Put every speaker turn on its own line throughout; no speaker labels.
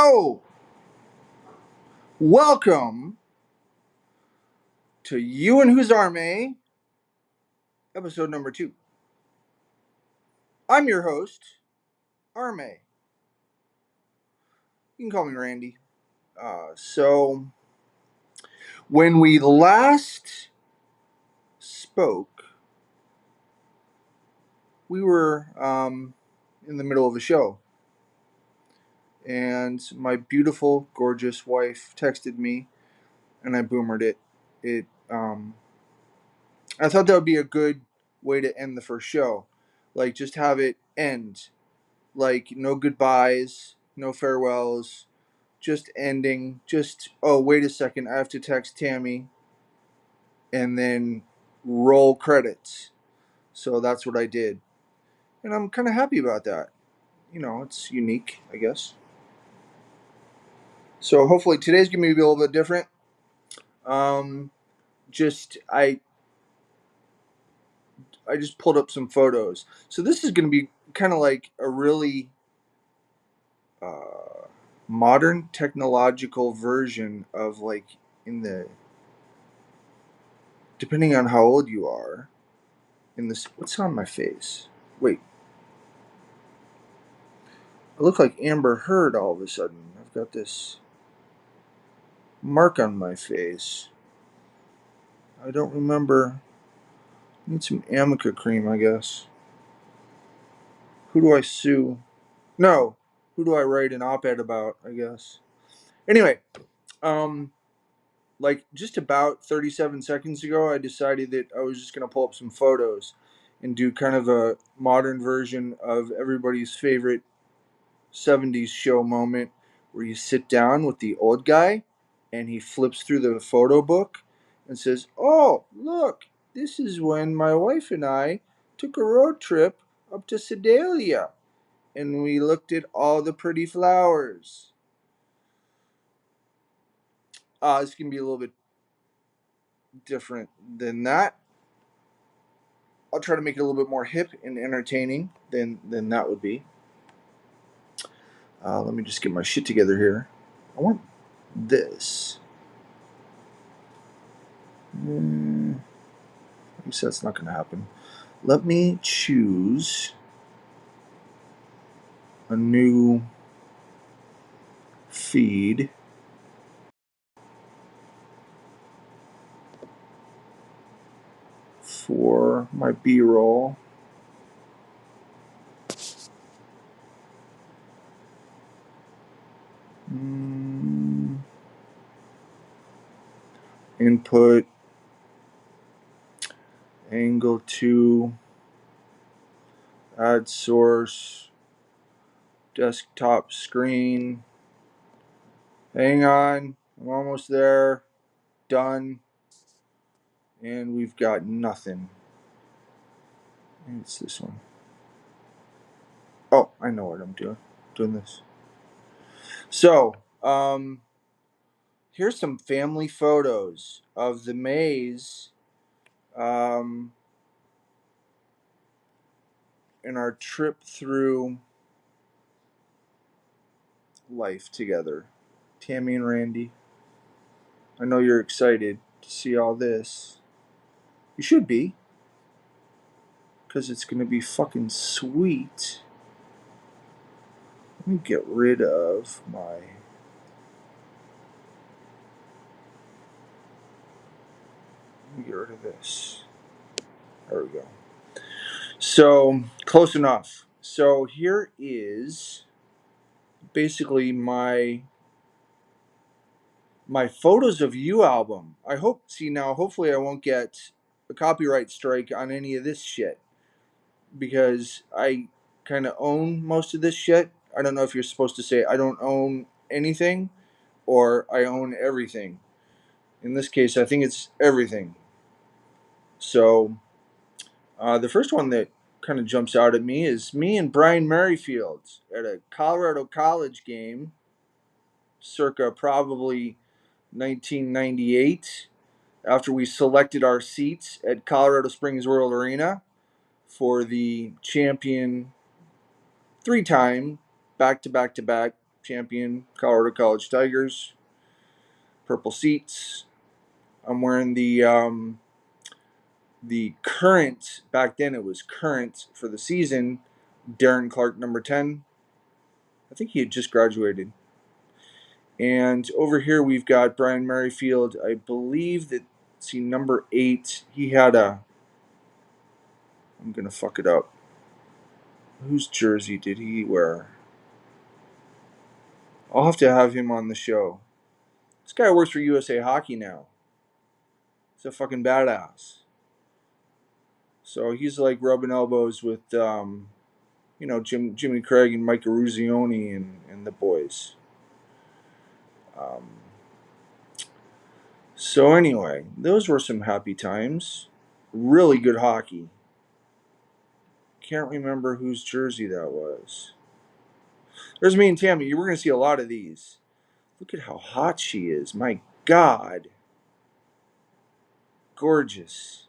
So, welcome to You and Whose Army, episode number 2. I'm your host, Arme. You can call me Randy. So, when we last spoke, we were in the middle of a show, and my beautiful, gorgeous wife texted me, and I boomered it. It I thought that would be a good way to end the first show, like just have it end. Like, no goodbyes, no farewells, just ending. Just, oh, wait a second, I have to text Tammy, and then roll credits. So that's what I did. And I'm kind of happy about that. It's unique, I guess. So hopefully today's going to be a little bit different. Um, just, I just pulled up some photos. So this is going to be kind of like a really uh, modern technological version of, like, in the depending on how old you are, in this, what's on my face? Wait, I look like Amber Heard all of a sudden. I've got this mark on my face. I don't remember. I need some Amica cream, I guess. Who do I sue? No. Who do I write an op-ed about, I guess? Anyway, um, like just about 37 seconds ago, I decided that I was just going to pull up some photos and do kind of a modern version of everybody's favorite 70s show moment where you sit down with the old guy and he flips through the photo book and says, "Oh, look, this is when my wife and I took a road trip up to Sedalia and we looked at all the pretty flowers." It's going to be a little bit different than that. I'll try to make it a little bit more hip and entertaining than that would be. Let me just get my shit together here. I want this. I guess that's not going to happen. Let me choose a new feed. For my B-roll. Input, angle 2, add source, desktop screen. Hang on, I'm almost there. Done. And we've got nothing. It's this one. Oh, I know what I'm doing. Doing this. So, here's some family photos of the Mays in our trip through life together. Tammy and Randy, I know you're excited to see all this. You should be, because it's going to be fucking sweet. Let me get rid of my... Let me get rid of this. There we go. So, close enough. So, here is basically my photos of you album. I hope, see now, hopefully I won't get a copyright strike on any of this shit, because I kind of own most of this shit. I don't know if you're supposed to say I don't own anything or I own everything. In this case, I think it's everything. So, the first one that kind of jumps out at me is me and Brian Merrifield at a Colorado College game, circa probably 1998, after we selected our seats at Colorado Springs World Arena for the champion 3-time back to back to back champion, Colorado College Tigers. Purple seats. I'm wearing the current, back then it was current for the season, Darren Clark number 10. I think he had just graduated. And over here we've got Brian Merrifield. I believe that, see, number 8, he had a, I'm going to fuck it up. Whose jersey did he wear? I'll have to have him on the show. This guy works for USA Hockey now. He's a fucking badass. So he's like rubbing elbows with, Jimmy Craig and Mike Eruzione and the boys. So anyway, those were some happy times. Really good hockey. Can't remember whose jersey that was. There's me and Tammy. We're going to see a lot of these. Look at how hot she is. My God. Gorgeous.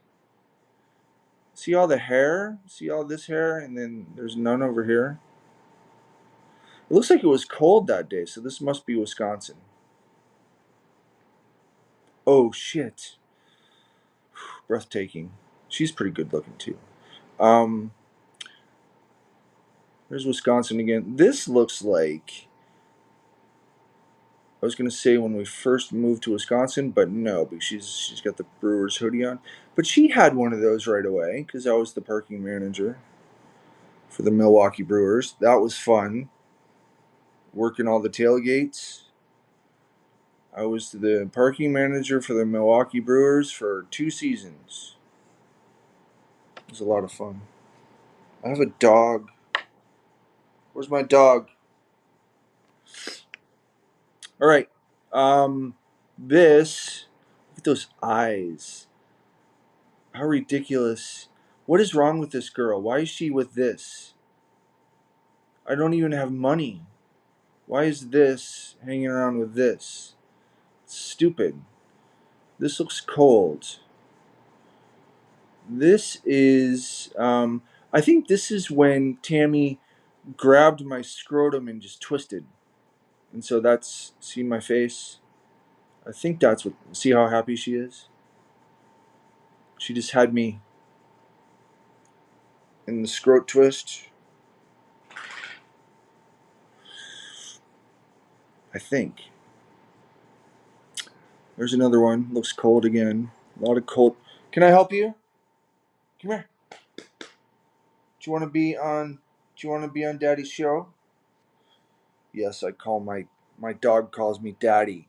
See all the hair? See all this hair? And then there's none over here. It looks like it was cold that day, so this must be Wisconsin. Oh, shit. Breathtaking. She's pretty good looking, too. There's Wisconsin again. This looks like, I was going to say when we first moved to Wisconsin, but no, because she's got the Brewers hoodie on. But she had one of those right away, because I was the parking manager for the Milwaukee Brewers. That was fun. Working all the tailgates. I was the parking manager for the Milwaukee Brewers for 2 seasons. It was a lot of fun. I have a dog. Where's my dog? All right. This. Look at those eyes. How ridiculous. What is wrong with this girl? Why is she with this? I don't even have money. Why is this hanging around with this? It's stupid. This looks cold. This is, I think this is when Tammy grabbed my scrotum and just twisted. And so that's, see my face? I think that's what, see how happy she is? She just had me in the scrot twist. I think. There's another one. Looks cold again. A lot of cold. Can I help you? Come here. Do you want to be on? Do you want to be on Daddy's show? Yes, I call my dog calls me Daddy.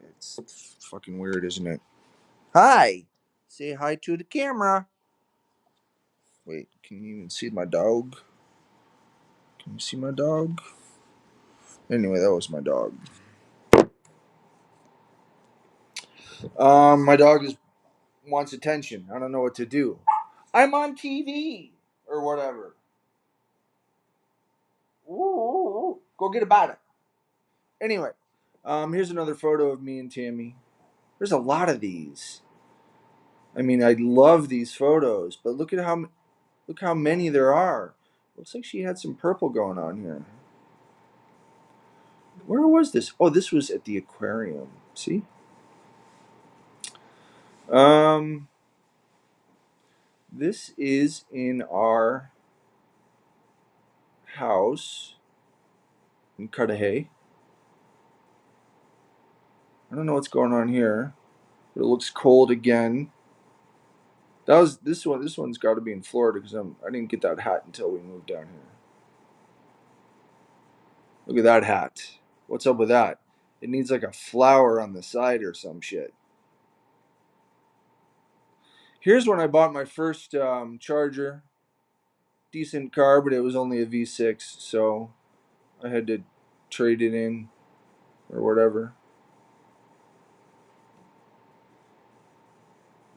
It's fucking weird, isn't it? Hi. Say hi to the camera. Wait, can you even see my dog? Can you see my dog? Anyway, that was my dog. My dog wants attention. I don't know what to do. I'm on TV or whatever. Ooh, go get about it. Anyway, here's another photo of me and Tammy. There's a lot of these. I mean, I love these photos, but look how many there are. Looks like she had some purple going on here. Where was this? Oh, this was at the aquarium. See? This is in our house in Cudahy. I don't know what's going on here, but it looks cold again. That was this one. This one's got to be in Florida because I didn't get that hat until we moved down here. Look at that hat. What's up with that? It needs like a flower on the side or some shit. Here's when I bought my first Charger. Decent car, but it was only a V6, so I had to trade it in or whatever.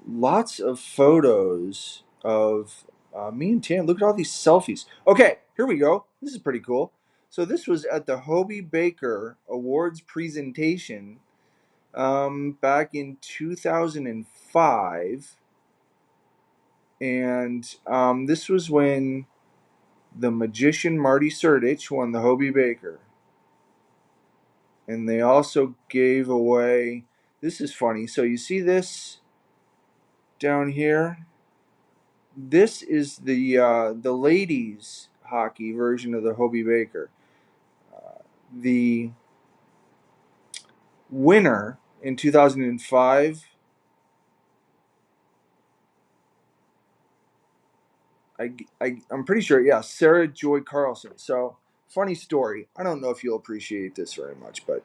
Lots of photos of me and Tam. Look at all these selfies. Okay, here we go. This is pretty cool. So this was at the Hobie Baker Awards presentation back in 2005. And this was when the magician Marty Surdich won the Hobie Baker. And they also gave away, this is funny. So you see this down here? This is the ladies hockey version of the Hobie Baker. The winner in 2005, I'm pretty sure, yeah, Sarah Joy Carlson. So, funny story. I don't know if you'll appreciate this very much, but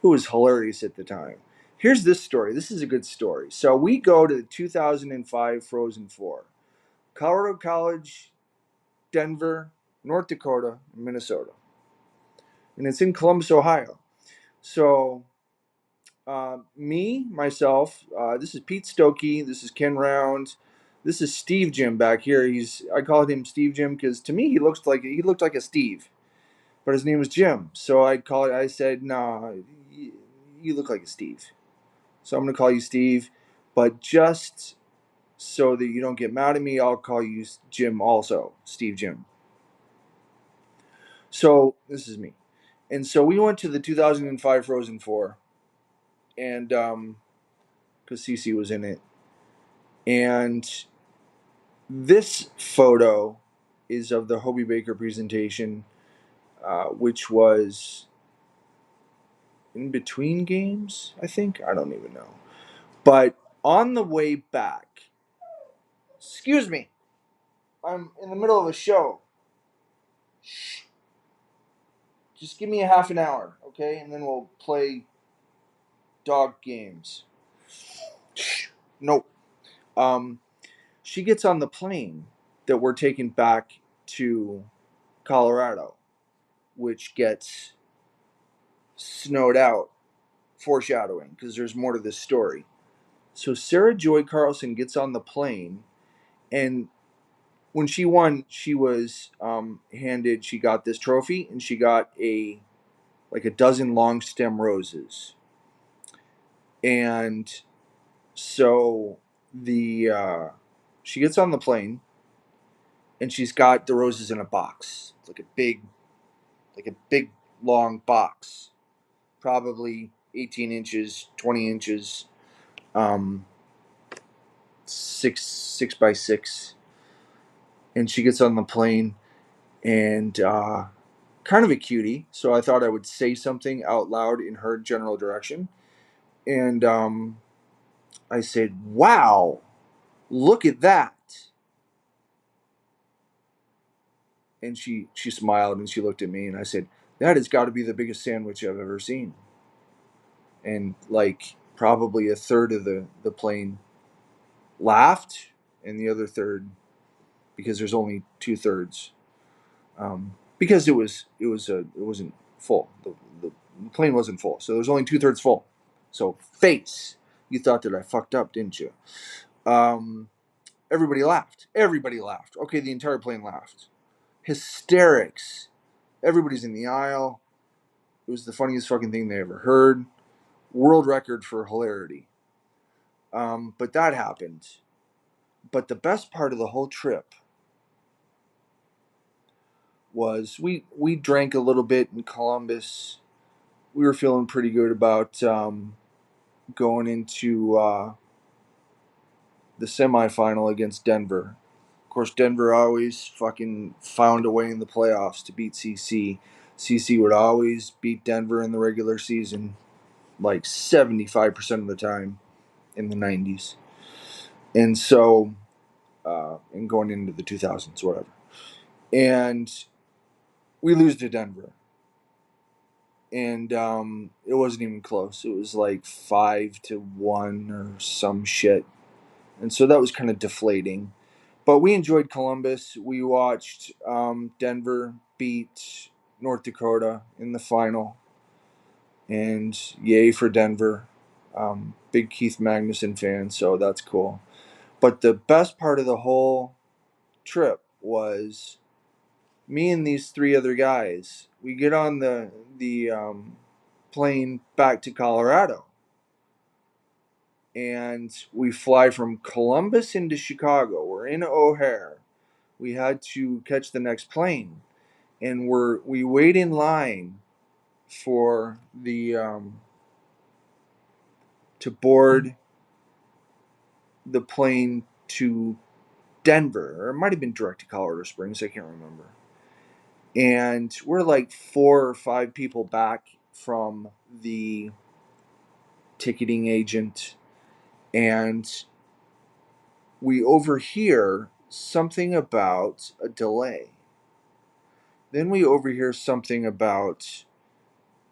it was hilarious at the time. Here's this story. This is a good story. So, we go to the 2005 Frozen Four: Colorado College, Denver, North Dakota, and Minnesota. And it's in Columbus, Ohio. So, myself, this is Pete Stokey, this is Ken Round, this is Steve Jim back here. I called him Steve Jim because to me he looked like a Steve, but his name was Jim. So I said, nah, you look like a Steve. So I'm gonna call you Steve, but just so that you don't get mad at me, I'll call you Jim also, Steve Jim. So this is me, and so we went to the 2005 Frozen Four, and because Cece was in it. And this photo is of the Hobie Baker presentation, which was in between games, I think. I don't even know. But on the way back, excuse me, I'm in the middle of a show. Shh. Just give me a half an hour, okay? And then we'll play dog games. Shh. Nope. Um, she gets on the plane that we're taking back to Colorado, which gets snowed out, foreshadowing, because there's more to this story. So Sarah Joy Carlson gets on the plane, and when she won, she was she got this trophy, and she got a dozen long stem roses. And so she gets on the plane, and she's got the roses in a box. It's like a big long box, probably 18 inches, 20 inches, um, 6 by 6. And she gets on the plane, and kind of a cutie. So I thought I would say something out loud in her general direction. And I said, "Wow, look at that!" And she smiled and she looked at me, and I said, "That has got to be the biggest sandwich I've ever seen." And like probably a third of the plane laughed, and the other third, because there's only 2/3, because it wasn't full. The plane wasn't full, so there was only 2/3 full. So face, you thought that I fucked up, didn't you? Um, Everybody laughed. Everybody laughed. Okay, the entire plane laughed. Hysterics. Everybody's in the aisle. It was the funniest fucking thing they ever heard. World record for hilarity. But that happened. But the best part of the whole trip was we drank a little bit in Columbus. We were feeling pretty good about going into the semifinal against Denver. Of course, Denver always fucking found a way in the playoffs to beat CC. CC would always beat Denver in the regular season, like 75% of the time in the 90s. And so, and going into the 2000s, whatever. And we lose to Denver. And it wasn't even close. It was like 5-1 or some shit. And so that was kind of deflating. But we enjoyed Columbus. We watched Denver beat North Dakota in the final. And yay for Denver. Big Keith Magnuson fan, so that's cool. But the best part of the whole trip was me and these three other guys. We get on the plane back to Colorado. And we fly from Columbus into Chicago. We're in O'Hare. we had to catch the next plane, and we wait in line for the to board the plane to Denver, or it might have been direct to Colorado Springs. I can't remember. And we're like 4 or 5 people back from the ticketing agent, and we overhear something about a delay. Then we overhear something about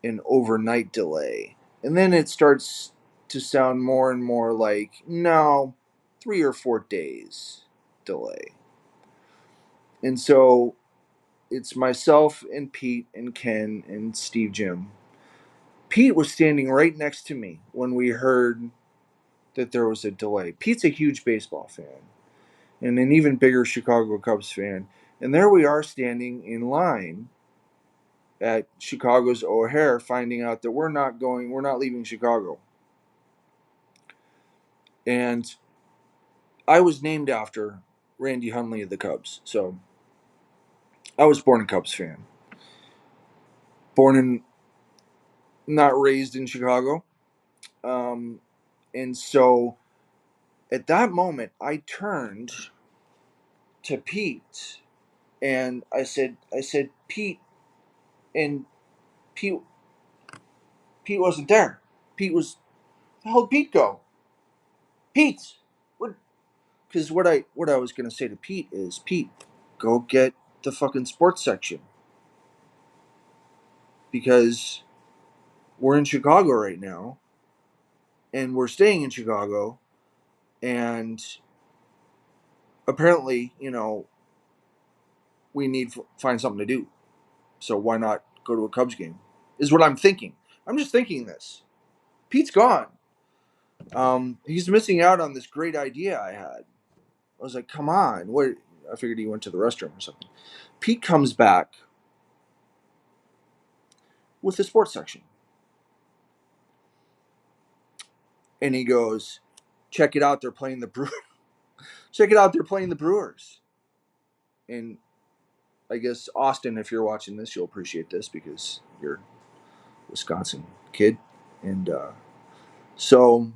an overnight delay. And then it starts to sound more and more like, no, 3 or 4 days delay. And so it's myself and Pete and Ken and Steve Jim. Pete was standing right next to me when we heard that there was a delay. Pete's a huge baseball fan and an even bigger Chicago Cubs fan. And there we are standing in line at Chicago's O'Hare, finding out that we're not leaving Chicago. And I was named after Randy Hundley of the Cubs. So I was born a Cubs fan. Born and not raised in Chicago. Um, and so at that moment, I turned to Pete and I said, Pete, and Pete, Pete wasn't there. Pete was, the hell did Pete go? Pete, what? Because what I was gonna say to Pete is, Pete, go get the fucking sports section, because we're in Chicago right now, and we're staying in Chicago, and apparently, we need to find something to do. So why not go to a Cubs game? Is what I'm thinking. I'm just thinking this. Pete's gone. He's missing out on this great idea I had. I was like, come on. What? I figured he went to the restroom or something. Pete comes back with the sports section. And he goes, check it out, they're playing the Brewers. Check it out, they're playing the Brewers. And I guess, Austin, if you're watching this, you'll appreciate this because you're a Wisconsin kid. And so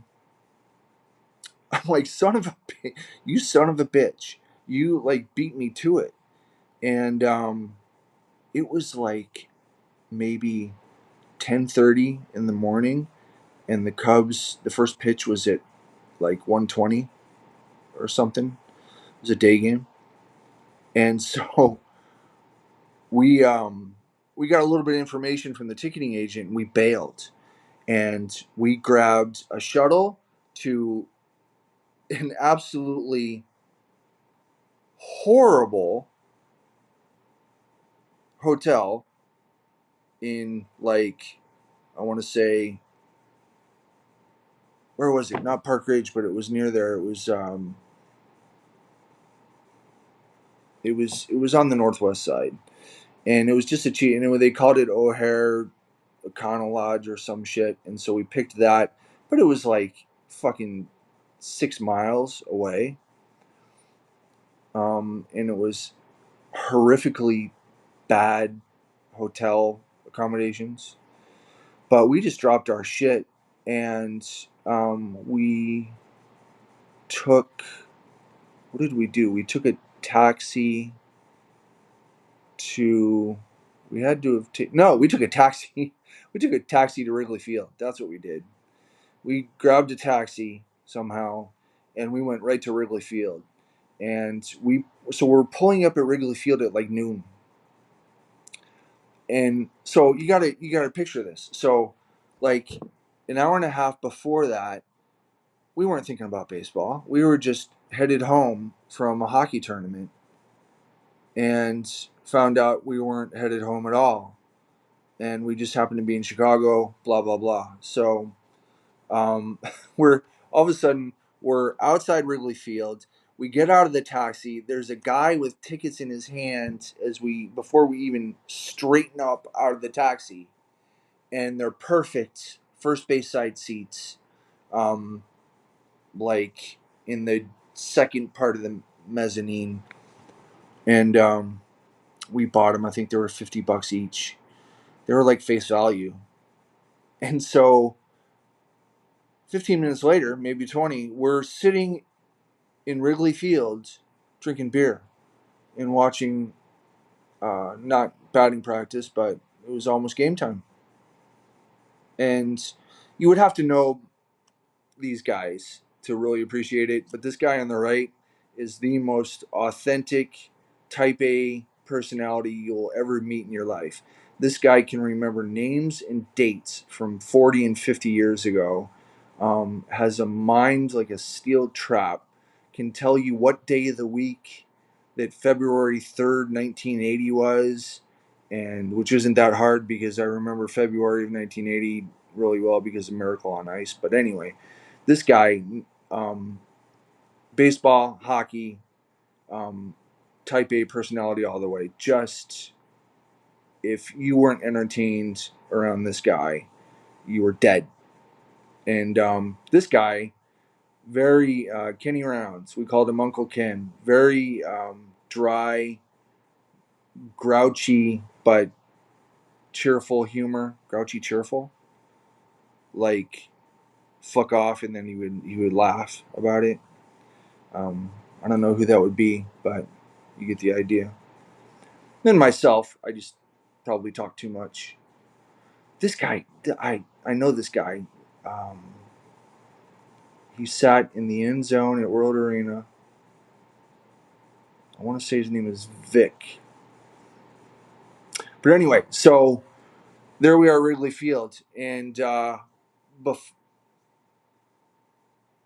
I'm like, you son of a bitch. You like beat me to it. And it was like maybe 10:30 in the morning, and the Cubs, the first pitch was at like 1:20 or something. It was a day game. And so we got a little bit of information from the ticketing agent, and we bailed, and we grabbed a shuttle to an absolutely horrible hotel in, like, I want to say, where was it? Not Park Ridge, but it was near there. It was on the northwest side, and it was just a cheap. And they called it O'Hare Econo Lodge or some shit, and so we picked that. But it was like fucking 6 miles away, and it was horrifically bad hotel accommodations. But we just dropped our shit, and we took. What did we do? We took a taxi to. We had to have no. We took a taxi. We took a taxi to Wrigley Field. That's what we did. We grabbed a taxi somehow, and we went right to Wrigley Field. And we're pulling up at Wrigley Field at like noon. And so you gotta picture this. So, like, an hour and a half before that, we weren't thinking about baseball. We were just headed home from a hockey tournament, and found out we weren't headed home at all. And we just happened to be in Chicago, blah blah blah. So we're all of a sudden we're outside Wrigley Field. We get out of the taxi. There's a guy with tickets in his hand before we even straighten up out of the taxi, and they're perfect first base side seats, um, like in the second part of the mezzanine. And we bought them. I think they were $50 each. They were like face value. And so 15 minutes later, maybe 20, we're sitting in Wrigley Field drinking beer and watching not batting practice, but it was almost game time. And you would have to know these guys to really appreciate it. But this guy on the right is the most authentic type A personality you'll ever meet in your life. This guy can remember names and dates from 40 and 50 years ago, has a mind like a steel trap, can tell you what day of the week that February 3rd, 1980 was, and which isn't that hard because I remember February of 1980 really well because of Miracle on Ice. But anyway, this guy, um, baseball, hockey, um, type A personality all the way. Just if you weren't entertained around this guy, you were dead. And this guy, very Kenny Rounds, we called him Uncle Ken. Very dry, grouchy, but cheerful humor. Grouchy, cheerful. Like fuck off, and then he would laugh about it. I don't know who that would be, but you get the idea. Then myself, I just probably talk too much. This guy, I know this guy. Um, he sat in the end zone at World Arena. I want to say his name is Vic. But anyway, so there we are, at Wrigley Field, and bef-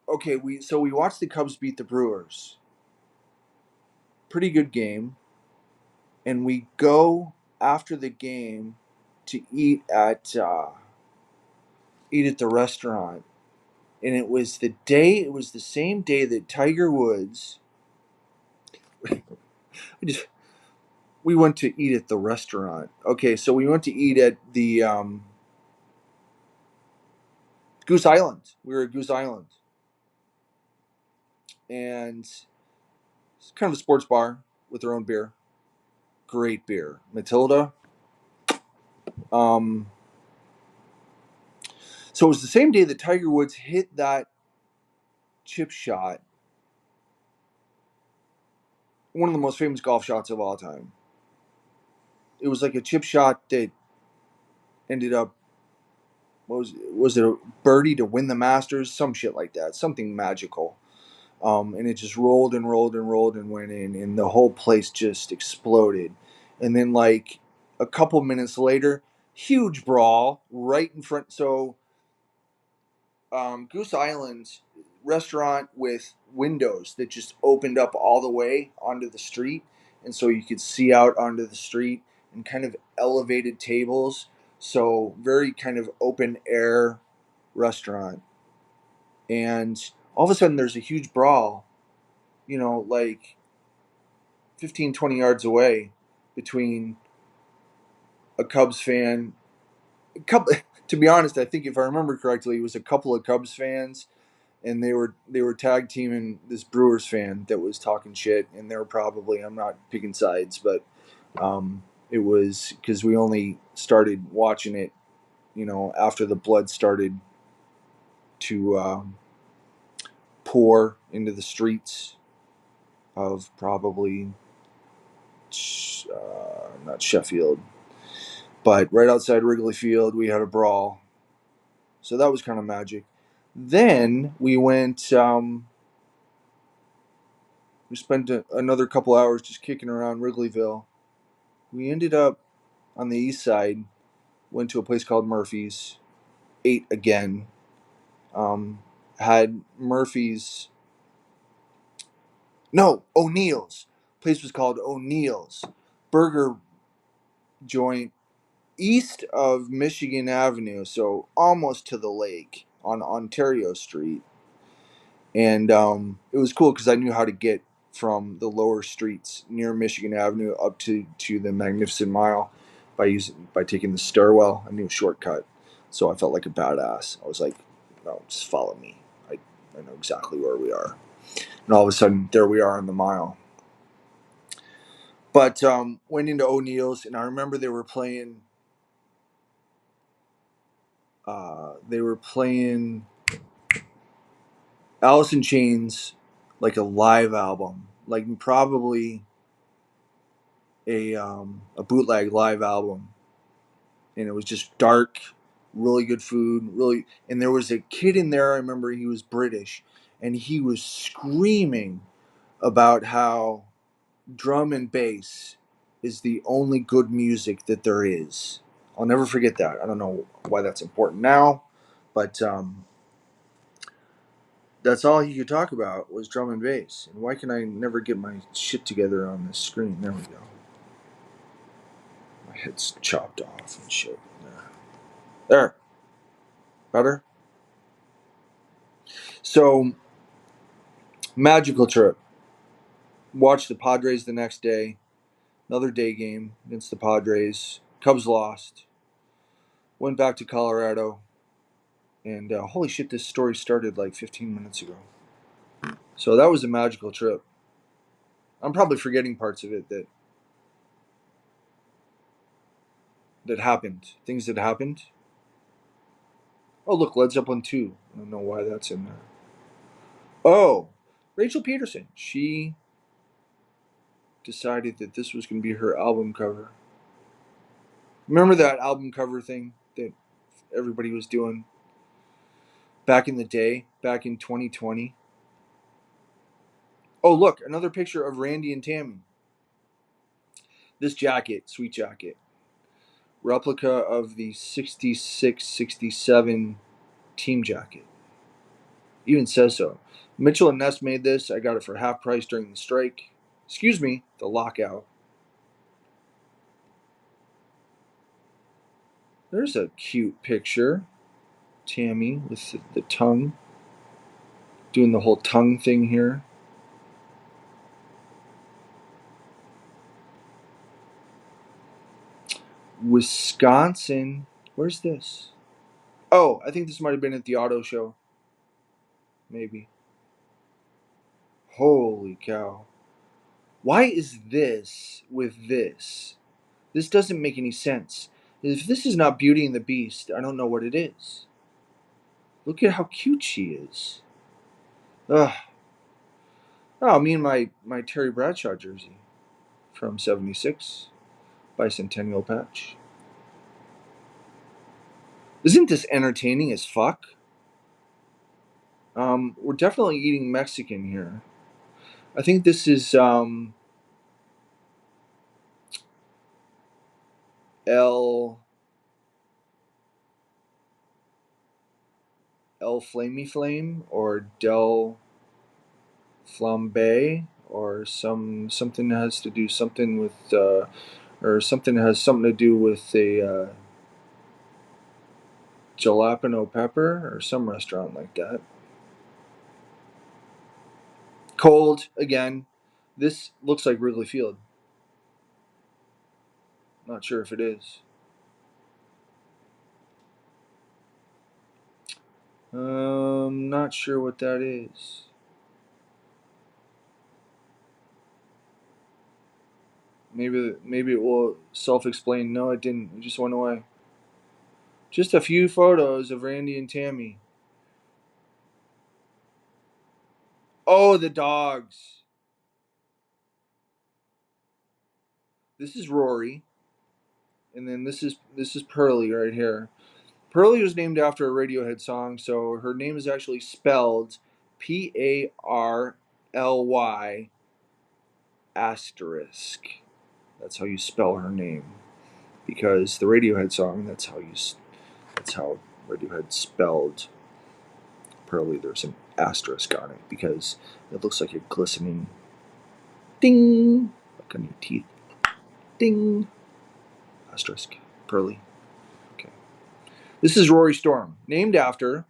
okay, we watched the Cubs beat the Brewers. Pretty good game, and we go after the game to eat at the restaurant, and it was the same day that Tiger Woods. we just we went to eat at the restaurant. Okay, so we went to eat at the Goose Island. We were at Goose Island, and it's kind of a sports bar with their own beer. Great beer, Matilda. Um, so it was the same day that Tiger Woods hit that chip shot, one of the most famous golf shots of all time. It was like a chip shot that ended up, was it a birdie to win the Masters, some shit like that, something magical. And it just rolled and rolled and rolled and went in, and the whole place just exploded. And then, like a couple minutes later, huge brawl right in front. So, Goose Island restaurant with windows that just opened up all the way onto the street, and so you could see out onto the street, and kind of elevated tables. So very kind of open air restaurant, and all of a sudden there's a huge brawl, like 15, 20 yards away between a Cubs fan, a couple, to be honest, I think if I remember correctly, it was a couple of Cubs fans, and they were tag teaming this Brewers fan that was talking shit, and they were probably, I'm not picking sides, but it was because we only started watching it, after the blood started to pour into the streets of probably not Sheffield, but right outside Wrigley Field, we had a brawl. So that was kind of magic. Then we went. We spent another couple hours just kicking around Wrigleyville. We ended up on the east side. Went to a place called Murphy's. Ate again. Had Murphy's. No, O'Neill's. Place was called O'Neill's Burger Joint, east of Michigan Avenue, so almost to the lake on Ontario Street. And it was cool because I knew how to get from the lower streets near Michigan Avenue up to the Magnificent Mile by taking the stairwell. I knew a shortcut, so I felt like a badass. I was like, "No, just follow me. I know exactly where we are." And all of a sudden, there we are on the mile. But went into O'Neill's, and I remember they were playing. They were playing Alice in Chains, like a live album, like probably a bootleg live album, and it was just dark, really good food, really. And there was a kid in there. I remember he was British, and he was screaming about how drum and bass is the only good music that there is. I'll never forget that. I don't know why that's important now, but that's all he could talk about was drum and bass. And why can I never get my shit together on this screen? There we go. My head's chopped off and shit. There. Better? So, magical trip. Watched the Padres the next day. Another day game against the Padres. Cubs lost. Went back to Colorado. And holy shit, this story started like 15 minutes ago. So that was a magical trip. I'm probably forgetting parts of it that happened. Things that happened. Oh, look, Led Zeppelin 2. I don't know why that's in there. Oh, Rachel Peterson. She decided that this was going to be her album cover. Remember that album cover thing that everybody was doing back in the day, back in 2020? Oh, look, another picture of Randy and Tammy. This jacket, sweet jacket. Replica of the 66-67 team jacket. Even says so. Mitchell and Ness made this. I got it for half price during the strike. Excuse me, the lockout. There's a cute picture. Tammy with the tongue. Doing the whole tongue thing here. Wisconsin. Where's this? Oh, I think this might have been at the auto show. Maybe. Holy cow. Why is this with this? This doesn't make any sense. If this is not Beauty and the Beast, I don't know what it is. Look at how cute she is. Ugh. Oh, me and my Terry Bradshaw jersey from 76. Bicentennial patch. Isn't this entertaining as fuck? We're definitely eating Mexican here. I think this is El Flamey Flame or Del Flambe or something that has to do something with or something that has something to do with a jalapeno pepper or some restaurant like that. Cold again. This looks like Wrigley Field. Not sure if it is. Not sure what that is. Maybe it will self-explain. No, it didn't. It just went away. Just a few photos of Randy and Tammy. Oh, the dogs. This is Rory, and then this is Pearly right here. Pearly was named after a Radiohead song, so her name is actually spelled Parly asterisk. That's how you spell her name, because the Radiohead song. That's how Radiohead spelled Pearly. There's an asterisk on it because it looks like a glistening ding, like on your teeth. Ding. Asterisk. Pearly. Okay. This is Rory Storm, named after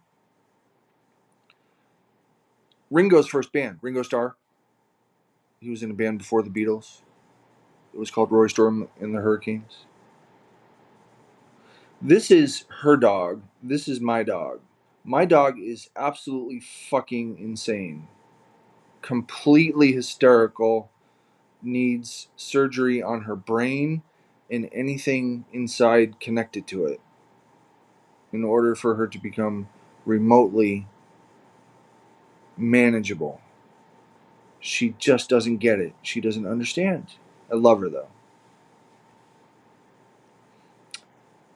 Ringo's first band, Ringo Starr. He was in a band before the Beatles. It was called Rory Storm and the Hurricanes. This is her dog. This is my dog. My dog is absolutely fucking insane. Completely hysterical. needs surgery on her brain and anything inside connected to it in order for her to become remotely manageable. She just doesn't get it. She doesn't understand. I love her though.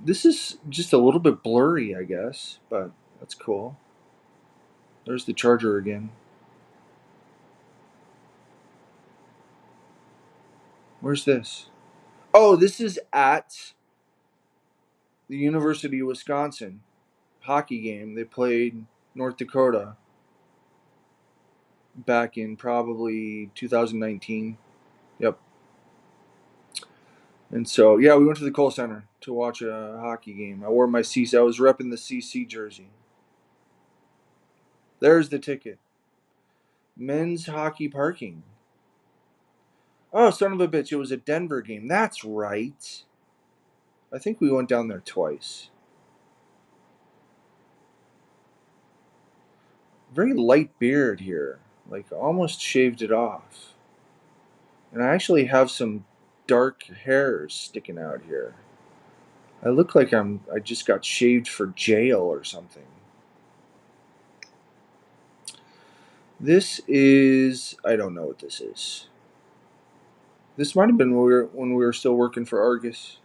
This is just a little bit blurry, I guess, but that's cool. There's the charger again. Where's this? Oh, this is at the University of Wisconsin hockey game. They played North Dakota back in probably 2019. Yep. And so, yeah, we went to the Kohl Center to watch a hockey game. I wore my CC. I was repping the CC jersey. There's the ticket. Men's hockey parking. Oh, son of a bitch. It was a Denver game. That's right. I think we went down there twice. Very light beard here. Like, almost shaved it off. And I actually have some dark hairs sticking out here. I look like I just got shaved for jail or something. This is, I don't know what this is. This might have been when we were still working for Argus.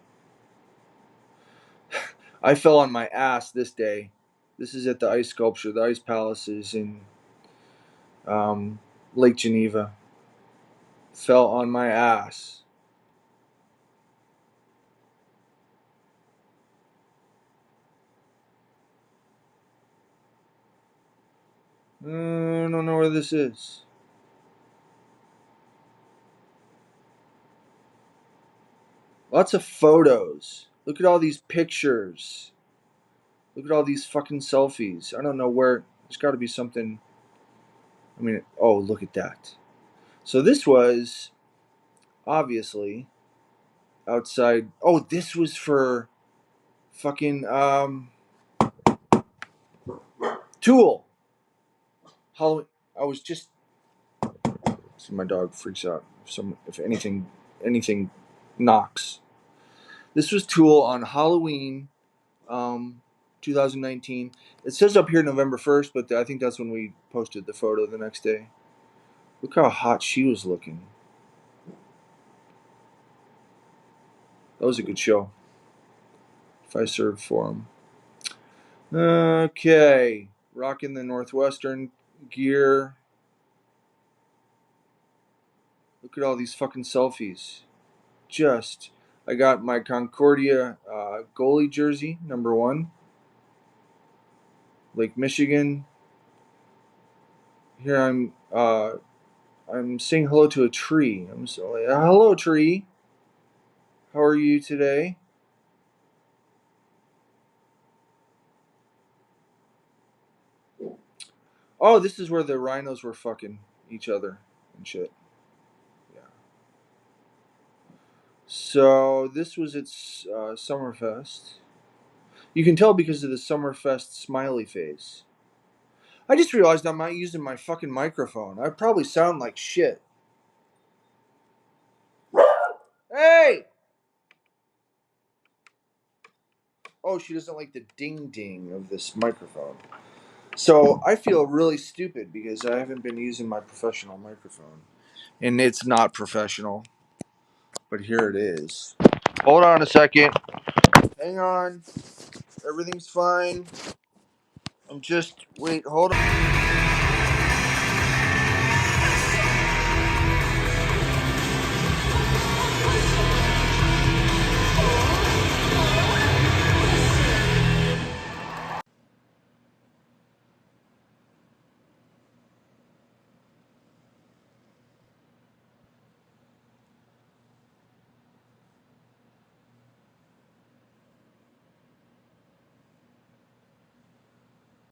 I fell on my ass this day. This is at the ice sculpture. The ice palace is in Lake Geneva. Fell on my ass. I don't know where this is. Lots of photos. Look at all these pictures. Look at all these fucking selfies. I don't know where. There's got to be something. I mean, oh, look at that. So this was obviously outside. Oh, this was for fucking Tool. Halloween. I was just. See, my dog freaks out if anything knocks. This was Tool on Halloween, 2019. It says up here November 1st, but I think that's when we posted the photo the next day. Look how hot she was looking. That was a good show. If I served for him. Okay. Rocking the Northwestern gear. Look at all these fucking selfies. I got my Concordia goalie jersey, number 1. Lake Michigan. Here I'm saying hello to a tree. I'm so like, hello tree. How are you today? Oh, this is where the rhinos were fucking each other and shit. Yeah. So this was its Summerfest. You can tell because of the Summerfest smiley face. I just realized I'm not using my fucking microphone. I probably sound like shit. Hey! Oh, she doesn't like the ding ding of this microphone. So I feel really stupid because I haven't been using my professional microphone. And it's not professional. But here it is. Hold on a second. Hang on. Everything's fine. Wait, hold on.